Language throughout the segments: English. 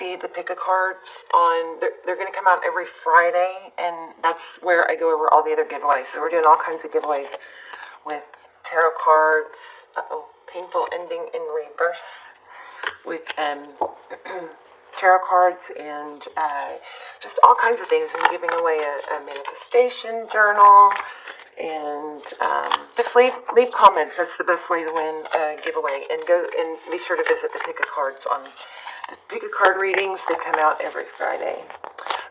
see the pick a cards on, they're going to come out every Friday, and that's where I go over all the other giveaways. So we're doing all kinds of giveaways with tarot cards, painful ending in reverse, with tarot cards, and just all kinds of things. I'm giving away a manifestation journal, and just leave comments. That's the best way to win a giveaway. And go and be sure to visit the pick a cards on the pick a card readings. They come out every Friday.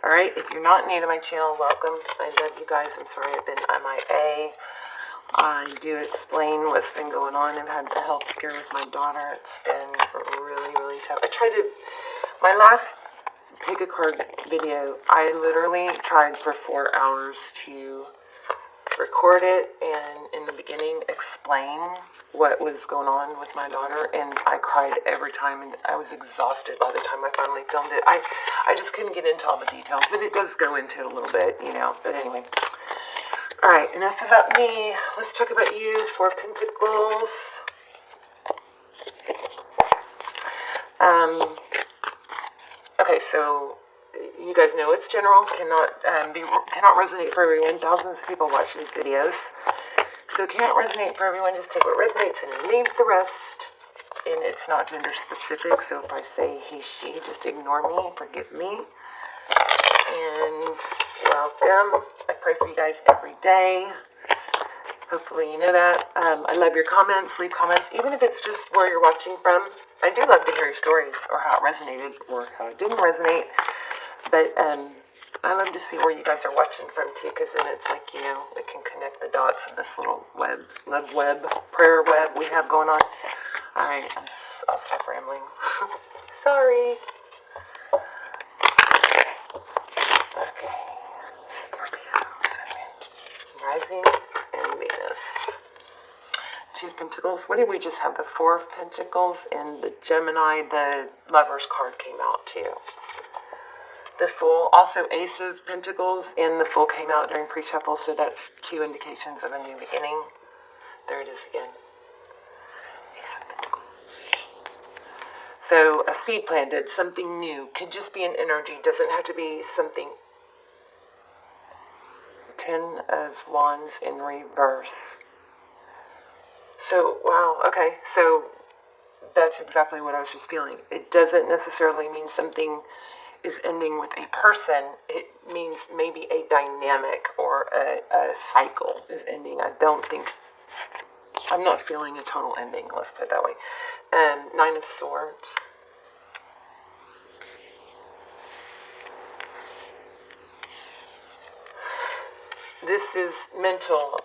All right. If you're not new to my channel, welcome. I love you guys. I'm sorry I've been MIA. I do explain what's been going on. I've had a health scare with my daughter. It's been really, really tough. My last pick a card video, I literally tried for 4 hours to record it and in the beginning explain what was going on with my daughter, and I cried every time, and I was exhausted by the time I finally filmed it. I just couldn't get into all the details, but it does go into it a little bit, but anyway. Alright, enough about me. Let's talk about you. Four Pentacles. Okay, so you guys know it's general, cannot resonate for everyone. Thousands of people watch these videos, so it can't resonate for everyone. Just take what resonates and leave the rest. And it's not gender specific, so if I say he, she, just ignore me, forgive me. And welcome. I pray for you guys every day. Hopefully you know that. I love your comments. Leave comments, even if it's just where you're watching from. I do love to hear your stories, or how it resonated, or how it didn't resonate. But I love to see where you guys are watching from too, because then it's like, it can connect the dots of this little love web, prayer web we have going on. Alright, I'll stop rambling. Sorry. Okay. Scorpio, Rising, and Venus. Two of Pentacles. What did we just have? The Four of Pentacles and the Gemini. The Lover's card came out too. The Fool. Also Ace of Pentacles and the Fool came out during pre-shuffle, so that's two indications of a new beginning. There it is again. Ace of Pentacles. So a seed planted, something new. Could just be an energy. Doesn't have to be something. Ten of Wands in reverse. So, wow, okay, so that's exactly what I was just feeling. It doesn't necessarily mean something is ending with a person. It means maybe a dynamic or a cycle is ending. I'm not feeling a total ending, let's put it that way. Nine of Swords. This is mental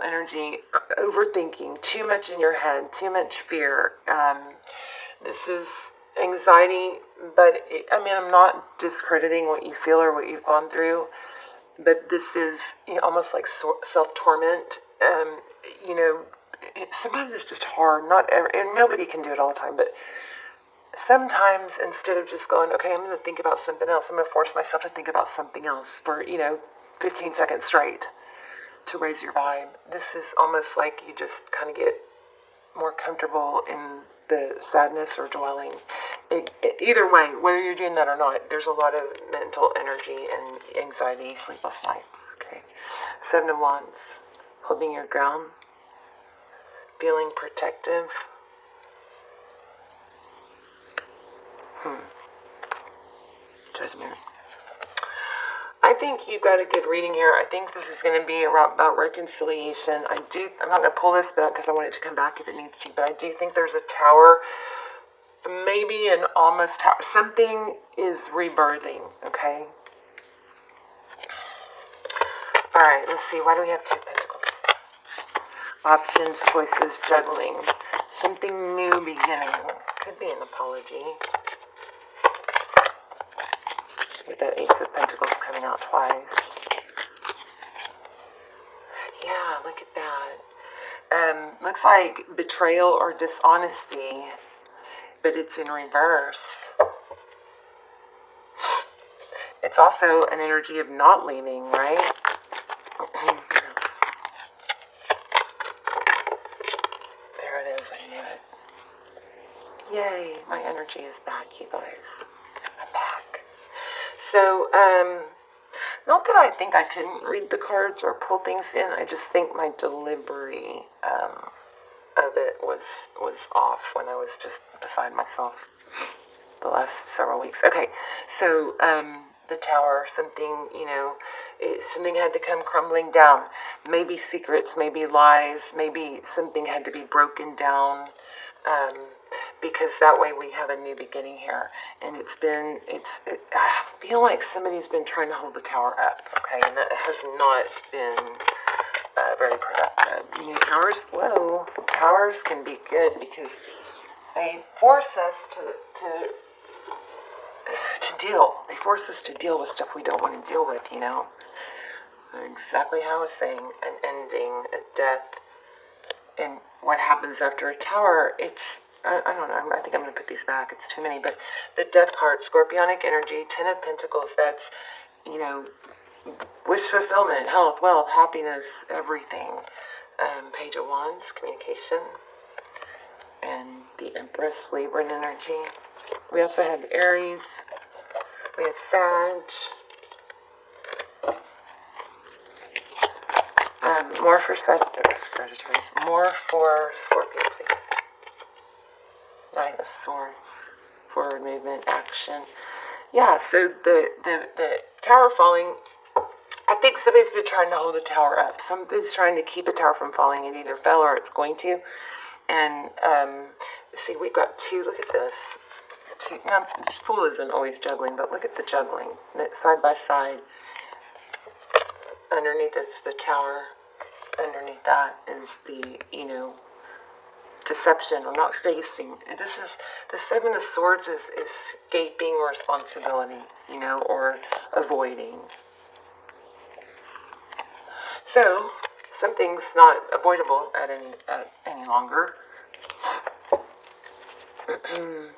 energy, overthinking, too much in your head, too much fear. This is anxiety, but I'm not discrediting what you feel or what you've gone through, but this is almost like self-torment. Sometimes it's just hard. And nobody can do it all the time, but sometimes instead of just going, okay, I'm going to think about something else, I'm going to force myself to think about something else for, 15 seconds straight to raise your vibe. This is almost like you just kind of get more comfortable in the sadness or dwelling. Either way, whether you're doing that or not, there's a lot of mental energy and anxiety, sleepless nights. Okay. Seven of Wands, holding your ground, feeling protective. Judgment. I think you've got a good reading here. I think this is going to be about reconciliation. I'm not going to pull this back because I want it to come back if it needs to, but I do think there's a tower, maybe an almost tower. Something is rebirthing, okay? Alright, let's see. Why do we have Two of Pentacles? Options, choices, juggling. Something new beginning. Could be an apology. With that Ace of Pentacles coming out twice. Yeah, look at that. Looks like betrayal or dishonesty, but it's in reverse. It's also an energy of not leaving, right? There it is, I knew it. Yay, my energy is back, you guys. So, not that I think I couldn't read the cards or pull things in. I just think my delivery of it was off when I was just beside myself the last several weeks. Okay, so the tower, something, something had to come crumbling down. Maybe secrets, maybe lies, maybe something had to be broken down. Because that way we have a new beginning here. And I feel like somebody's been trying to hold the tower up, okay? And that has not been very productive. Towers can be good because they force us to deal. They force us to deal with stuff we don't want to deal with, Exactly how I was saying, an ending, a death. And what happens after a tower, I don't know, I think I'm going to put these back, it's too many, but the death card, Scorpionic energy, 10 of Pentacles, that's, wish fulfillment, health, wealth, happiness, everything. Page of Wands, communication, and the Empress, Libran energy. We also have Aries, we have Sag, more for Sagittarius, more for Scorpio, please. Nine of Swords, forward movement, action. Yeah, so the tower falling, I think somebody's been trying to hold the tower up. Somebody's trying to keep a tower from falling. It either fell or it's going to. And, see, we've got two, look at this. Now, this fool isn't always juggling, but look at the juggling. Side by side. Underneath it's the tower. Underneath that is the, deception or not facing. And this is, the Seven of Swords is escaping responsibility, or avoiding. So, something's not avoidable at any longer.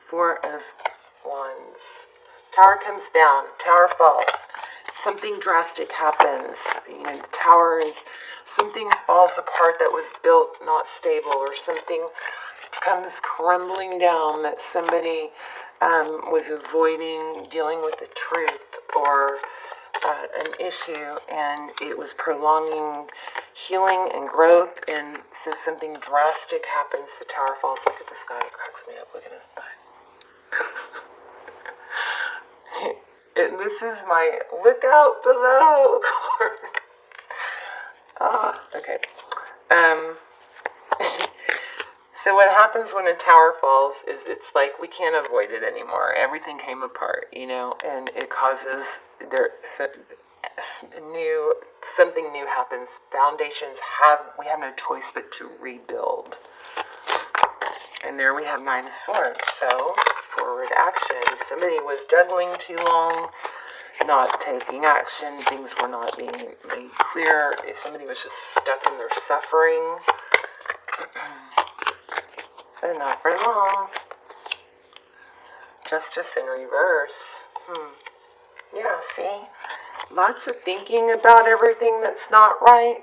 Four of Wands. Tower comes down. Tower falls. Something drastic happens. The tower is, something falls apart that was built not stable, or something comes crumbling down that somebody was avoiding dealing with the truth or an issue, and it was prolonging healing and growth, and so something drastic happens, the tower falls. Look at this guy, it cracks me up, look at his butt. And this is my look out below card. Okay. So what happens when a tower falls is it's like we can't avoid it anymore. Everything came apart, and it causes something new happens. We have no choice but to rebuild. And there we have Nine of Swords. So, forward action. Somebody was juggling too long, not taking action. Things were not being made clear. Somebody was just stuck in their suffering. But not for long. Justice in reverse. Yeah, see? Lots of thinking about everything that's not right.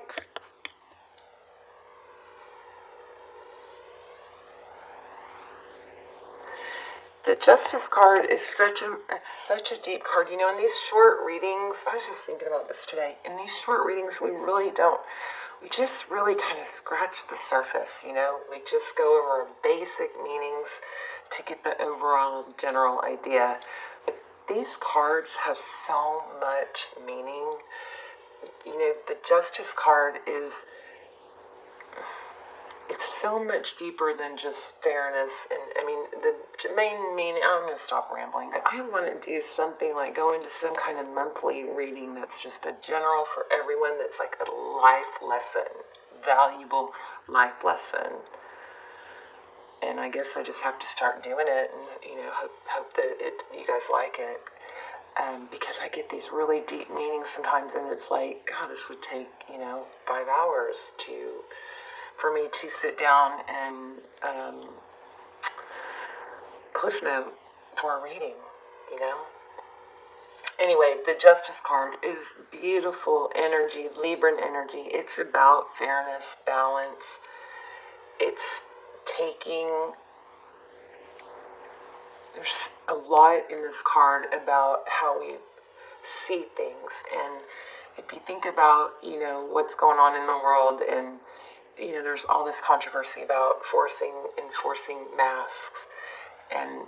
The Justice card is such a deep card. In these short readings, I was just thinking about this today. In these short readings, we just really kind of scratch the surface, We just go over basic meanings to get the overall general idea. But these cards have so much meaning. The Justice card it's so much deeper than just fairness. And the main meaning, I'm going to stop rambling, but I want to do something like go into some kind of monthly reading that's just a general for everyone, that's like a life lesson, valuable life lesson. And I guess I just have to start doing it, and hope that you guys like it. Because I get these really deep meanings sometimes, and it's like, God, this would take 5 hours for me to sit down and cliff note for a reading, Anyway, the Justice card is beautiful energy, Libran energy. It's about fairness, balance. It's there's a lot in this card about how we see things. And if you think about, what's going on in the world, and, there's all this controversy about enforcing masks, and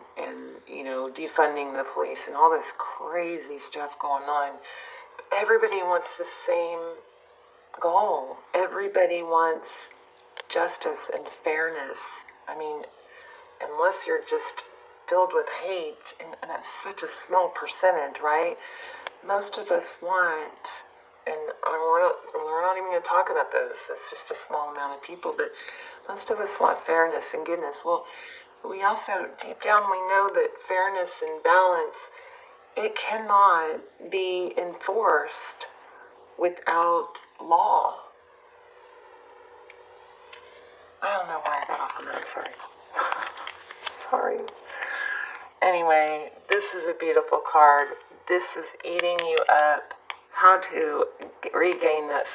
defunding the police, and all this crazy stuff going on. Everybody wants the same goal. Everybody wants justice and fairness. I mean, unless you're just filled with hate, and that's such a small percentage, right? Most of us want, and we're not even going to talk about those. That's just a small amount of people, but most of us want fairness and goodness. Well, we also, deep down, we know that fairness and balance, it cannot be enforced without law. I don't know why I got off on that. I'm sorry. Sorry. Anyway, this is a beautiful card. This is eating you up. How to regain that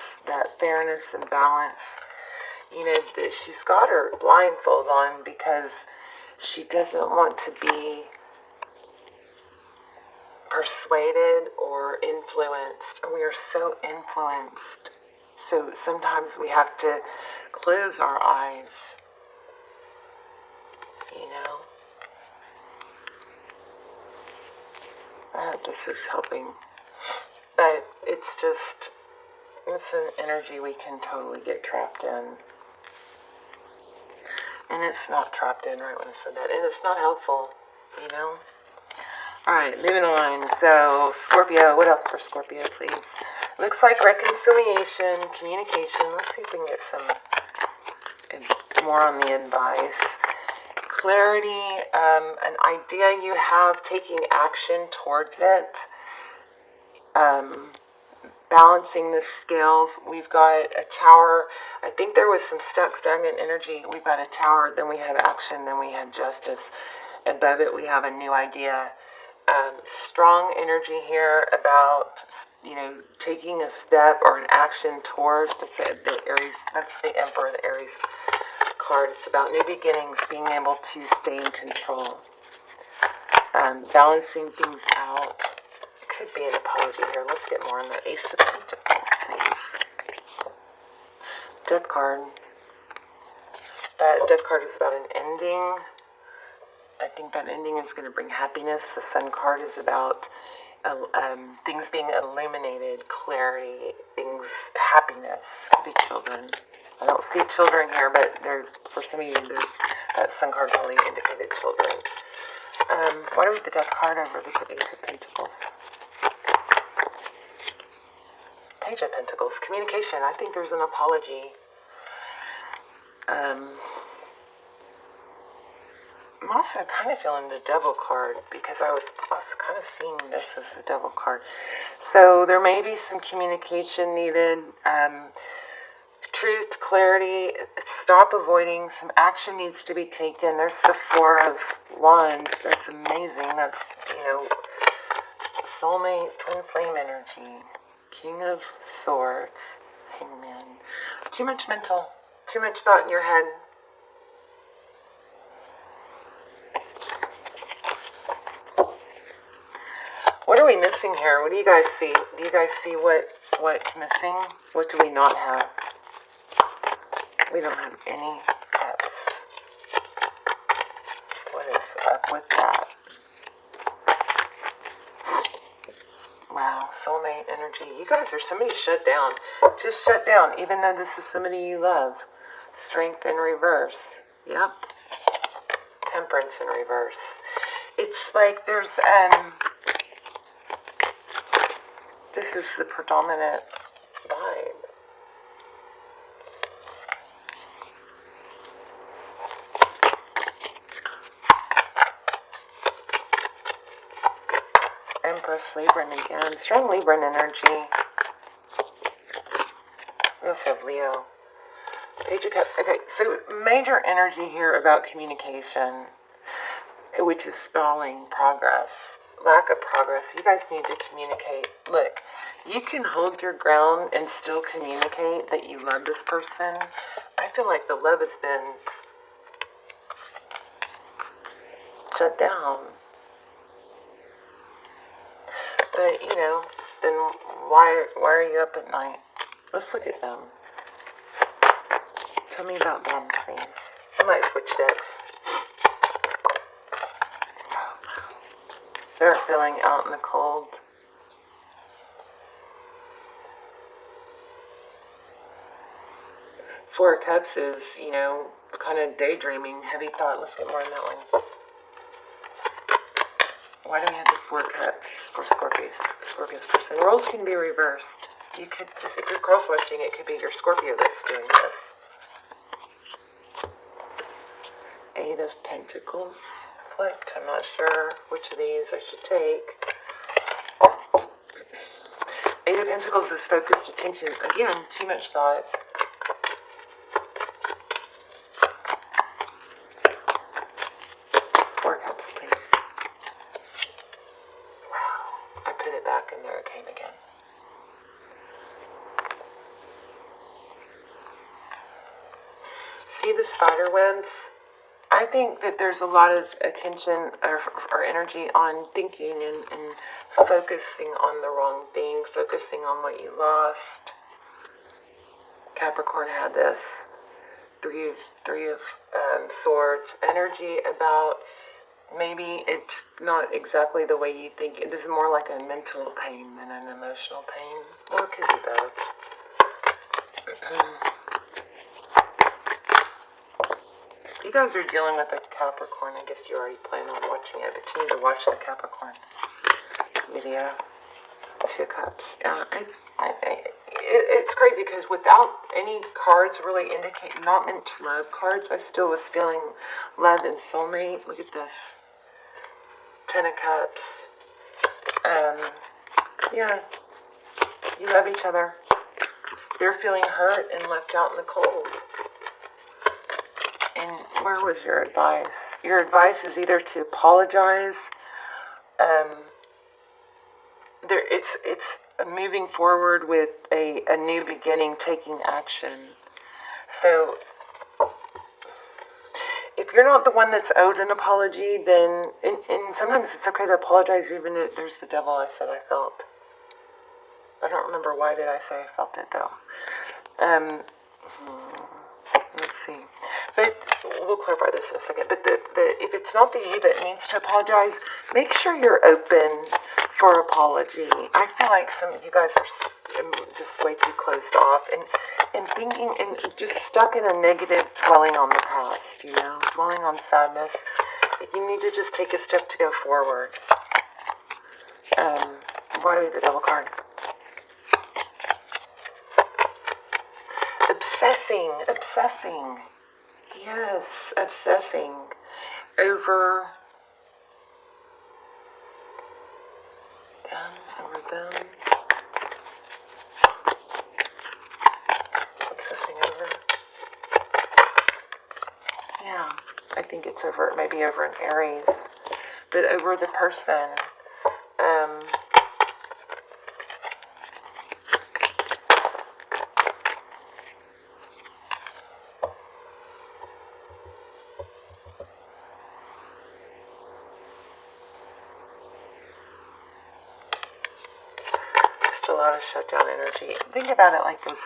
fairness and balance. She's got her blindfold on because she doesn't want to be persuaded or influenced. We are so influenced. So sometimes we have to close our eyes. I hope this is helping. But it's an energy we can totally get trapped in. And it's not trapped in right when I said that. And it's not helpful, Alright, moving on. So, Scorpio, what else for Scorpio, please? Looks like reconciliation, communication. Let's see if we can get some more on the advice. Clarity, an idea you have, taking action towards it. Balancing the scales. We've got a tower. I think there was some stagnant energy. We've got a tower, then we have action, then we have justice. Above it, we have a new idea. Strong energy here about, taking a step or an action towards the Aries. That's the Emperor, the Aries card. It's about new beginnings, being able to stay in control. Balancing things out. Could be an apology here. Let's get more on that. Ace of Pentacles, please. Death card. That Death card is about an ending. I think that ending is going to bring happiness. The Sun card is about things being illuminated, clarity, happiness. Could be children. I don't see children here, but for some of you, that Sun card probably indicated children. Why don't we put the Death card over the Ace of Pentacles? Page of Pentacles, communication. I think there's an apology. I'm also kind of feeling the Devil card because I was kind of seeing this as the Devil card. So there may be some communication needed. Truth, clarity, stop avoiding. Some action needs to be taken. There's the Four of Wands. That's amazing. That's, soulmate, twin flame energy. King of Swords. Hangman. Too much thought in your head. What are we missing here? What do you guys see? Do you guys see what's missing? What do we not have? We don't have any cups. What is up with that? Wow, soulmate energy. You guys are somebody shut down. Just shut down, even though this is somebody you love. Strength in reverse. Yep. Temperance in reverse. It's like there's, this is the predominant vibe. Empress, Libran again. Strong Libran energy. We also have Leo. Page of Cups. Okay, so major energy here about communication, which is stalling progress. Lack of progress. You guys need to communicate. Look, you can hold your ground and still communicate that you love this person. I feel like the love has been shut down. But, you know, then why are you up at night? Let's look at them. Tell me about them, please. I might switch decks. They're feeling out in the cold. Four of Cups is, you know, kind of daydreaming, heavy thought. Let's get more on that one. Why do we have the Four of Cups for Scorpio's person? Roles can be reversed. You could, if you're cross-watching, it could be your Scorpio that's doing this. Eight of Pentacles flipped. I'm not sure which of these I should take. Eight of Pentacles is focused attention. Again, too much thought. Four Cups, please. Wow. I put it back and there it came again. See the spider webs? I think that there's a lot of attention or energy on thinking and focusing on the wrong thing, focusing on what you lost. Capricorn had this. Three of Swords. Energy about maybe it's not exactly the way you think. It is more like a mental pain than an emotional pain. Or it could be both. You guys are dealing with a Capricorn. I guess you already plan on watching it, but you need to watch the Capricorn video. Two of Cups. It's crazy because without any cards really indicating, not meant to love cards, I still was feeling love and soulmate. Look at this. Ten of Cups. Yeah. You love each other. They're feeling hurt and left out in the cold. And where was your advice? Your advice is either to apologize. It's moving forward with a new beginning, taking action. So, if you're not the one that's owed an apology, then, and sometimes it's okay to apologize even if there's the devil I said I felt. I don't remember why did I say I felt it though. Let's see. But we'll clarify this in a second. But if it's not the you that needs to apologize, make sure you're open for apology. I feel like some of you guys are just way too closed off and thinking and just stuck in a negative dwelling on the past, you know, dwelling on sadness. You need to just take a step to go forward. Why the Devil card? Obsessing. Yes, obsessing over them. Obsessing over. Yeah, I think it's over, maybe over an Aries, but over the person. A lot of shutdown energy. Think about it like this.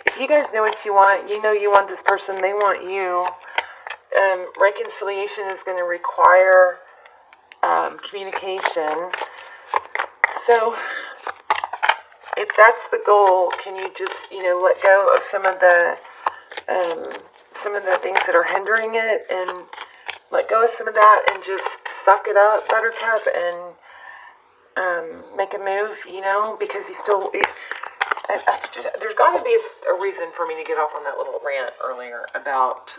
If you guys know what you want, you know you want this person, they want you. Reconciliation is going to require communication. So, if that's the goal, can you just, you know, let go of some of the things that are hindering it and let go of some of that and just suck it up, Buttercup, and make a move, you know, because you still, there's got to be a reason for me to get off on that little rant earlier about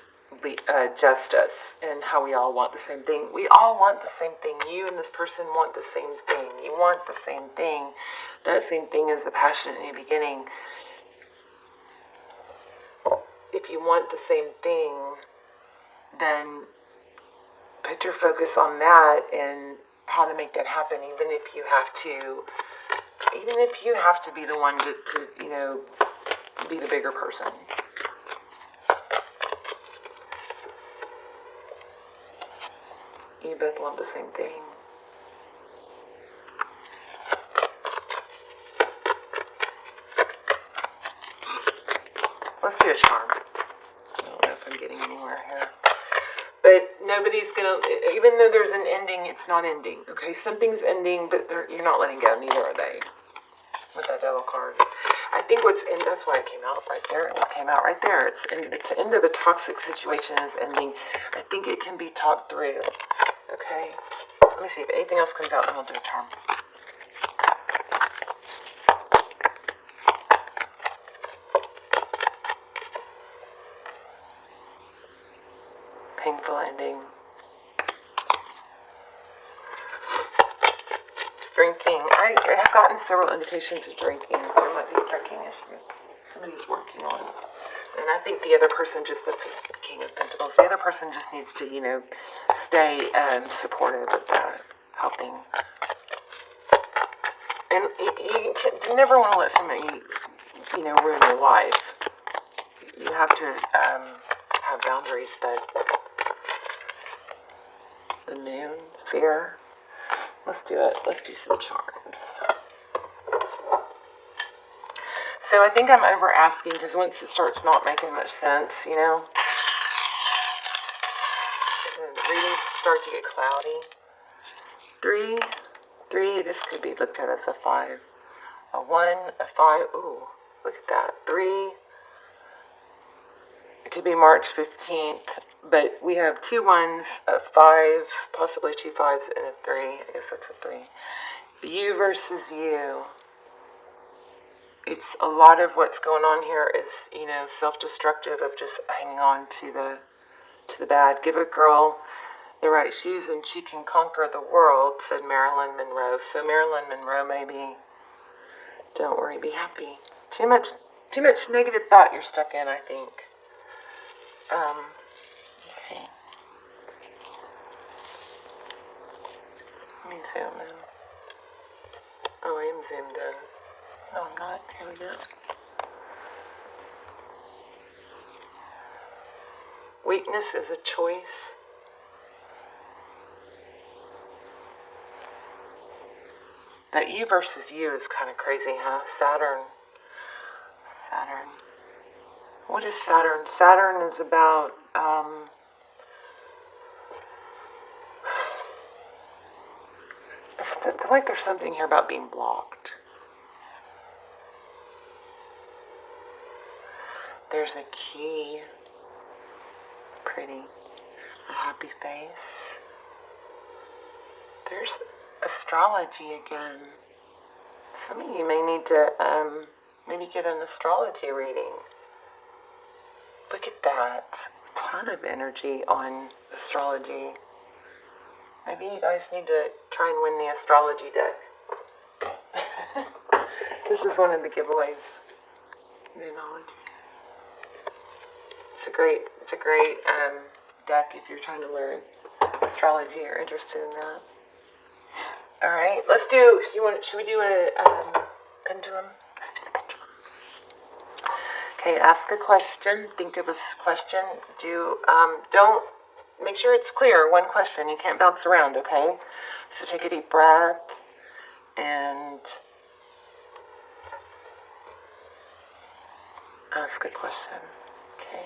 justice and how we all want the same thing. We all want the same thing. You and this person want the same thing. You want the same thing. That same thing is a passionate new beginning. If you want the same thing, then put your focus on that and how to make that happen, even if you have to be the one to you know, be the bigger person. You both want the same thing. anywhere here. But nobody's gonna, even though there's an ending, it's not ending. Okay, something's ending, but you're not letting go. Neither are they. With that devil card, I think that's why it came out right there. It came out right there. It's the end of a toxic situation is ending. I think it can be talked through. Okay, let me see if anything else comes out, and we'll do a charm. Painful ending. Drinking. I have gotten several indications of drinking. There might be a drinking issue somebody's working on. And I think the other person that's a King of Pentacles. The other person just needs to, stay supportive of that, helping. And you never want to let somebody, ruin your life. You have to have boundaries, but the moon, fear. Let's do it. Let's do some charms. So I think I'm over asking because once it starts not making much sense, the readings start to get cloudy. 3, this could be looked at as a 5. A 1, a 5. Ooh, look at that. 3. It could be March 15th, but we have 2 1s, a 5, possibly 2 5s, and a 3. I guess that's a 3. You versus you. It's a lot of what's going on here is, self-destructive of just hanging on to the bad. Give a girl the right shoes and she can conquer the world, said Marilyn Monroe. So Marilyn Monroe, maybe, don't worry, be happy. Too much negative thought you're stuck in, I think. Let's see. Let me zoom in. Oh, I am zoomed in. No, I'm not. Here we go. Weakness is a choice. That you versus you is kind of crazy, huh? Saturn. What is Saturn? Saturn is about, I feel like there's something here about being blocked. There's a key. Pretty. A happy face. There's astrology again. Some of you may need to maybe get an astrology reading. Look at that. A ton of energy on astrology. Maybe you guys need to try and win the astrology deck. This is one of the giveaways. New knowledge. It's a great deck if you're trying to learn astrology or interested in that. All right, let's do. Should we do a pendulum? Let's do the pendulum. Okay, ask a question. Think of a question. Don't make sure it's clear. One question. You can't bounce around. Okay. So take a deep breath and ask a question. Okay.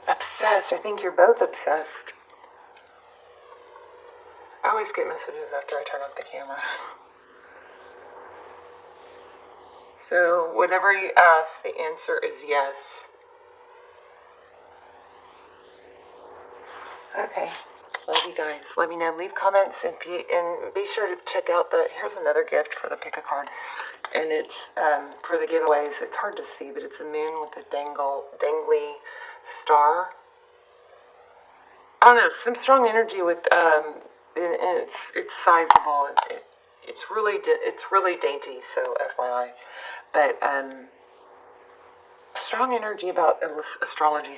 Obsessed. I think you're both obsessed. I always get messages after I turn off the camera. So whatever you ask, the answer is yes. Okay. Love you guys. Let me know. Leave comments and be sure to check out here's another gift for the pick a card. And it's for the giveaways. It's hard to see, but it's a moon with a dangly star. I don't know, some strong energy with and it's sizable. It's really dainty. So FYI, but strong energy about astrology